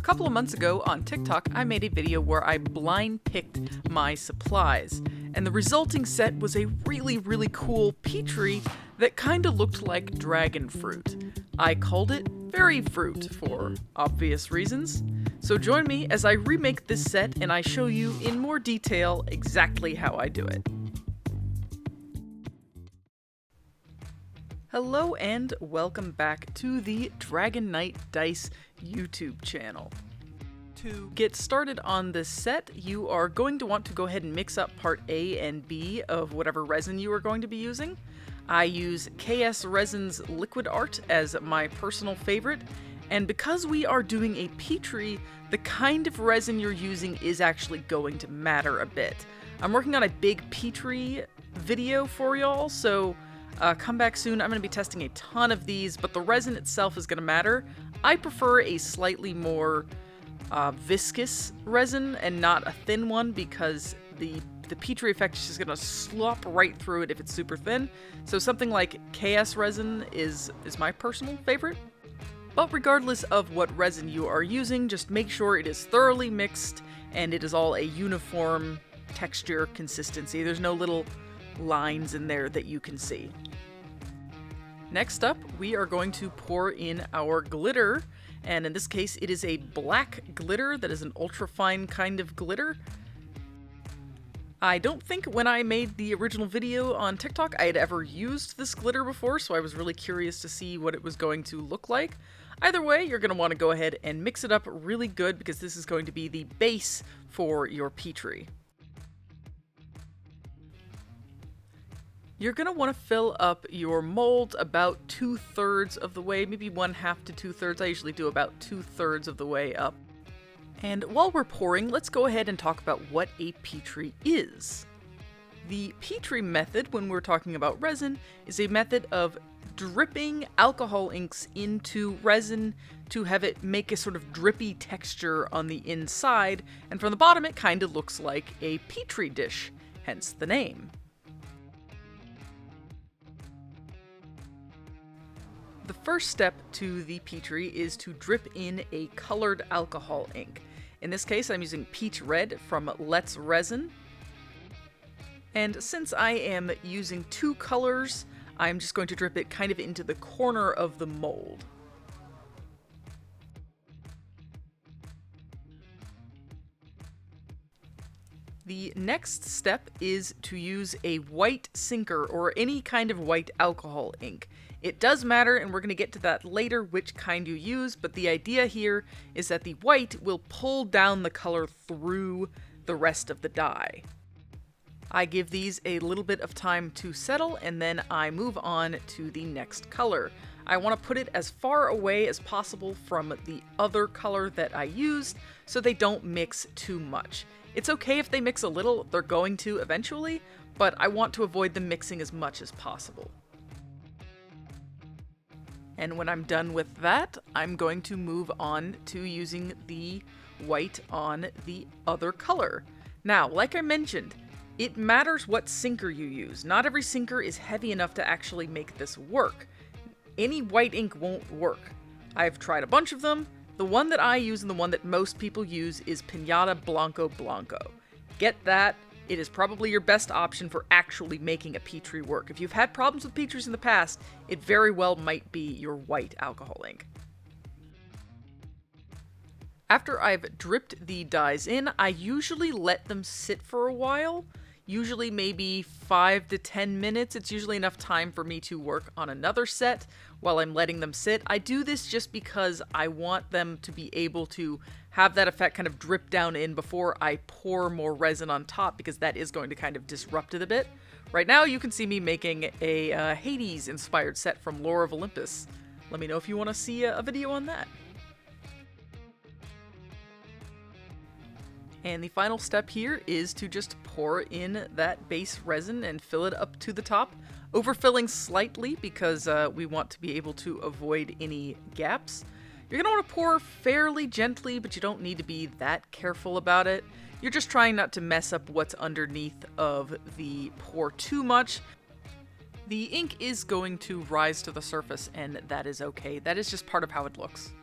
couple of months ago on TikTok, I made a video where I blind picked my supplies, and the resulting set was a really cool Petri that kinda looked like dragon fruit. I called it Fairy Fruit for obvious reasons. So join me as I remake this set and I show you in more detail exactly how I do it. Hello and welcome back to the Dragon Knight Dice YouTube channel. To get started on this set, you are going to want to go ahead and mix up part A and B of whatever resin you are going to be using. I use KS Resin's Liquid Art as my personal favorite, and because we are doing a Petri, the kind of resin you're using is actually going to matter a bit. I'm working on a big Petri video for y'all, so come back soon. I'm going to be testing a ton of these, but the resin itself is going to matter. I prefer a slightly more viscous resin and not a thin one because the Petri effect is just going to slop right through it if it's super thin. So something like KS resin is my personal favorite. But regardless of what resin you are using, just make sure it is thoroughly mixed and it is all a uniform texture consistency. There's no little lines in there that you can see. Next up, we are going to pour in our glitter, and in this case it is a black glitter that is an ultrafine kind of glitter. I don't think when I made the original video on TikTok I had ever used this glitter before, so I was really curious to see what it was going to look like. Either way, you're going to want to go ahead and mix it up really good because this is going to be the base for your Petri. You're going to want to fill up your mold about 2/3 of the way, maybe 1/2 to 2/3. I usually do about 2/3 of the way up. And while we're pouring, let's go ahead and talk about what a Petri is. The Petri method, when we're talking about resin, is a method of dripping alcohol inks into resin to have it make a sort of drippy texture on the inside, and from the bottom it kind of looks like a Petri dish, hence the name. The first step to the Petri is to drip in a colored alcohol ink. In this case, I'm using Peach Red from Let's Resin. And since I am using two colors, I'm just going to drip it kind of into the corner of the mold. The next step is to use a white sinker or any kind of white alcohol ink. It does matter, and we're going to get to that later, which kind you use, but the idea here is that the white will pull down the color through the rest of the dye. I give these a little bit of time to settle, and then I move on to the next color. I want to put it as far away as possible from the other color that I used, so they don't mix too much. It's okay if they mix a little, they're going to eventually, but I want to avoid them mixing as much as possible. And when I'm done with that, I'm going to move on to using the white on the other color. Now, like I mentioned, it matters what sinker you use. Not every sinker is heavy enough to actually make this work. Any white ink won't work. I've tried a bunch of them. The one that I use and the one that most people use is Pinata Blanco Blanco. Get that. It is probably your best option for actually making a Petri work. If you've had problems with Petris in the past, it very well might be your white alcohol ink. After I've dripped the dyes in, I usually let them sit for a while. Usually maybe 5 to 10 minutes. It's usually enough time for me to work on another set while I'm letting them sit. I do this just because I want them to be able to have that effect kind of drip down in before I pour more resin on top, because that is going to kind of disrupt it a bit. Right now you can see me making a Hades inspired set from Lore of Olympus. Let me know if you want to see a video on that. And the final step here is to just pour in that base resin and fill it up to the top, overfilling slightly because we want to be able to avoid any gaps. You're going to want to pour fairly gently, but you don't need to be that careful about it. You're just trying not to mess up what's underneath of the pour too much. The ink is going to rise to the surface, and that is okay. That is just part of how it looks.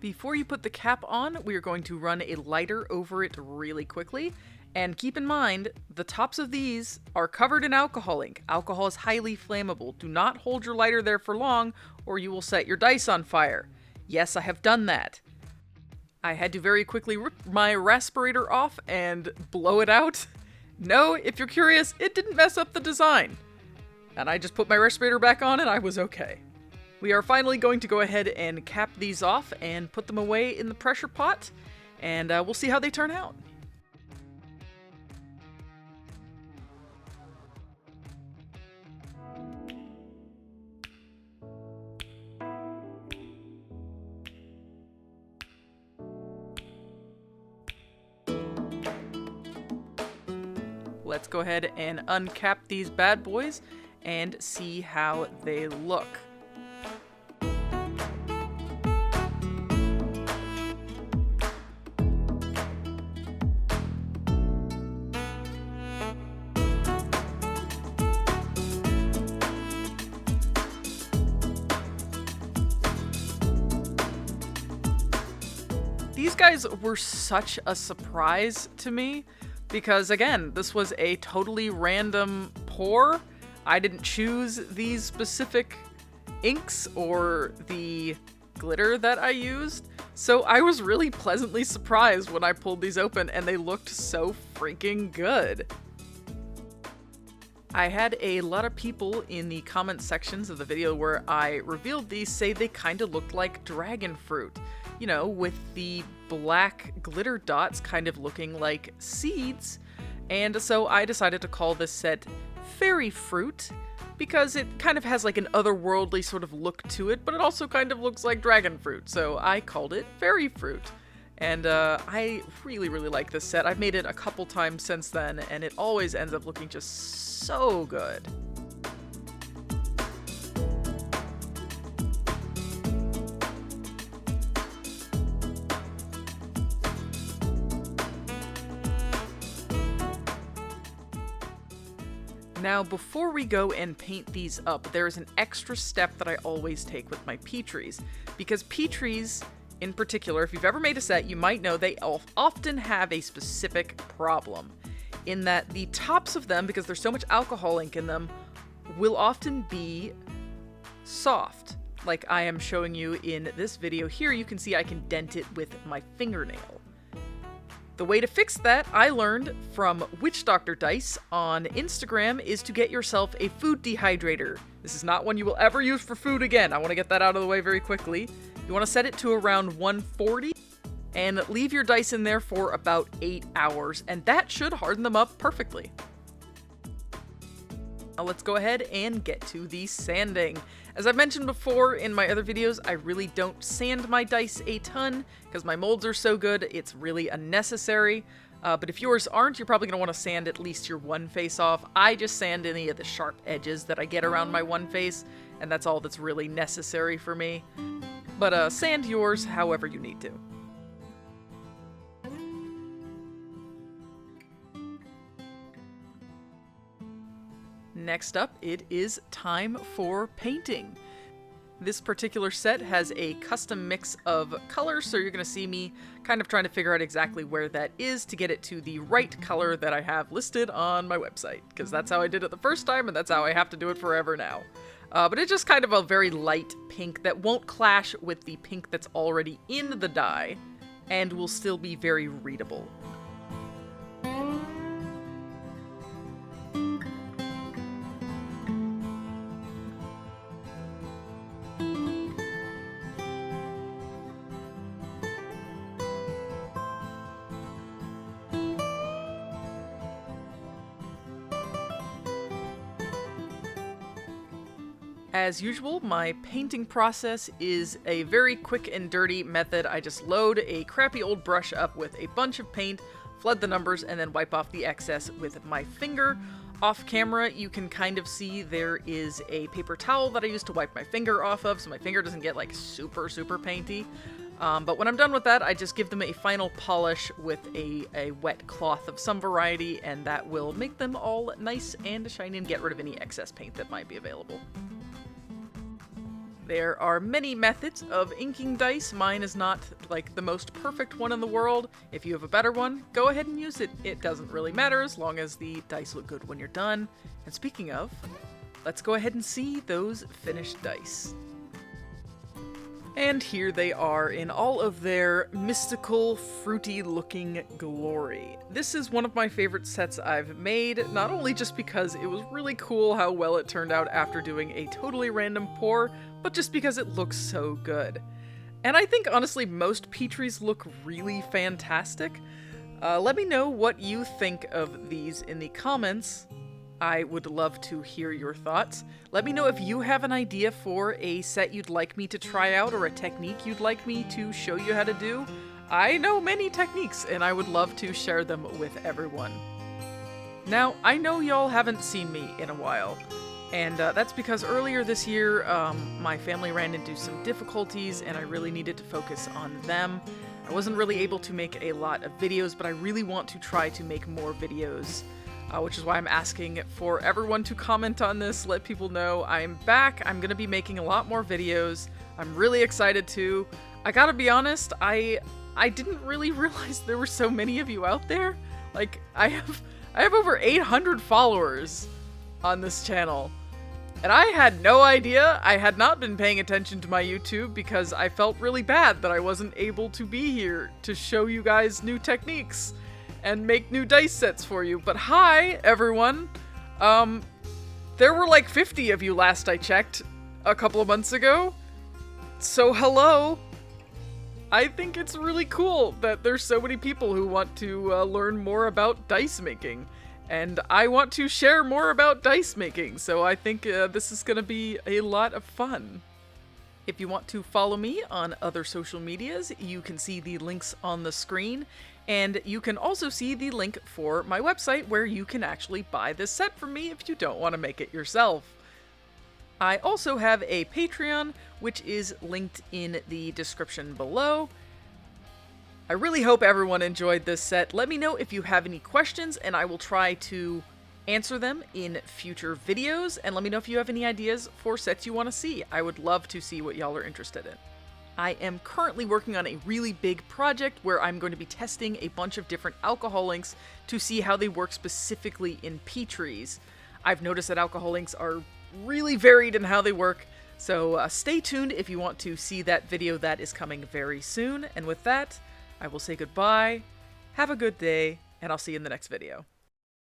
Before you put the cap on, we are going to run a lighter over it really quickly. And keep in mind, the tops of these are covered in alcohol ink. Alcohol is highly flammable. Do not hold your lighter there for long, or you will set your dice on fire. Yes, I have done that. I had to very quickly rip my respirator off and blow it out. No, if you're curious, it didn't mess up the design. And I just put my respirator back on and I was okay. We are finally going to go ahead and cap these off and put them away in the pressure pot, and we'll see how they turn out. Let's go ahead and uncap these bad boys and see how they look. These guys were such a surprise to me. Because again, this was a totally random pour. I didn't choose these specific inks or the glitter that I used. So I was really pleasantly surprised when I pulled these open and they looked so freaking good. I had a lot of people in the comment sections of the video where I revealed these say they kind of looked like dragon fruit. You know, with the black glitter dots kind of looking like seeds. And so I decided to call this set Fairy Fruit, because it kind of has like an otherworldly sort of look to it, but it also kind of looks like dragon fruit. So I called it Fairy Fruit. And I really, really like this set. I've made it a couple times since then, and it always ends up looking just so good. Now, before we go and paint these up, there's an extra step that I always take with my Petris. Because Petris, in particular, if you've ever made a set, you might know they often have a specific problem. In that the tops of them, because there's so much alcohol ink in them, will often be soft. Like I am showing you in this video here, you can see I can dent it with my fingernail. The way to fix that, I learned from Witch Doctor Dice on Instagram, is to get yourself a food dehydrator. This is not one you will ever use for food again. I want to get that out of the way very quickly. You want to set it to around 140 and leave your dice in there for about 8 hours, and that should harden them up perfectly. Now let's go ahead and get to the sanding. As I've mentioned before in my other videos, I really don't sand my dice a ton because my molds are so good, it's really unnecessary. But if yours aren't, you're probably going to want to sand at least your one face off. I just sand any of the sharp edges that I get around my one face, and that's all that's really necessary for me. But sand yours however you need to. Next up, it is time for painting. This particular set has a custom mix of colors, so you're going to see me kind of trying to figure out exactly where that is to get it to the right color that I have listed on my website, because that's how I did it the first time, and that's how I have to do it forever now. But it's just kind of a very light pink that won't clash with the pink that's already in the dye, and will still be very readable. As usual, my painting process is a very quick and dirty method. I just load a crappy old brush up with a bunch of paint, flood the numbers, and then wipe off the excess with my finger. Off camera, you can kind of see there is a paper towel that I use to wipe my finger off of, so my finger doesn't get like super painty. But when I'm done with that, I just give them a final polish with a wet cloth of some variety, and that will make them all nice and shiny and get rid of any excess paint that might be available. There are many methods of inking dice. Mine is not like the most perfect one in the world. If you have a better one, go ahead and use it. It doesn't really matter as long as the dice look good when you're done. And speaking of, let's go ahead and see those finished dice. And here they are in all of their mystical, fruity-looking glory. This is one of my favorite sets I've made, not only just because it was really cool how well it turned out after doing a totally random pour, but just because it looks so good. And I think, honestly, most Petris look really fantastic. Let me know what you think of these in the comments. I would love to hear your thoughts. Let me know if you have an idea for a set you'd like me to try out or a technique you'd like me to show you how to do. I know many techniques and I would love to share them with everyone. Now, I know y'all haven't seen me in a while, and that's because earlier this year my family ran into some difficulties and I really needed to focus on them. I wasn't really able to make a lot of videos, but I really want to try to make more videos. Which is why I'm asking for everyone to comment on this, let people know I'm back, I'm gonna be making a lot more videos, I'm really excited to. I gotta be honest, I didn't really realize there were so many of you out there. Like, I have over 800 followers on this channel, and I had no idea. I had not been paying attention to my YouTube because I felt really bad that I wasn't able to be here to show you guys new techniques and make new dice sets for you. But hi, everyone. There were like 50 of you last I checked a couple of months ago. So hello. I think it's really cool that there's so many people who want to learn more about dice making. And I want to share more about dice making, so I think this is gonna be a lot of fun. If you want to follow me on other social medias, you can see the links on the screen. And you can also see the link for my website where you can actually buy this set from me if you don't want to make it yourself. I also have a Patreon, which is linked in the description below. I really hope everyone enjoyed this set. Let me know if you have any questions, and I will try to answer them in future videos. And let me know if you have any ideas for sets you want to see. I would love to see what y'all are interested in. I am currently working on a really big project where I'm going to be testing a bunch of different alcohol inks to see how they work specifically in Petris. I've noticed that alcohol inks are really varied in how they work, so stay tuned if you want to see that video. That is coming very soon. And with that, I will say goodbye, have a good day, and I'll see you in the next video.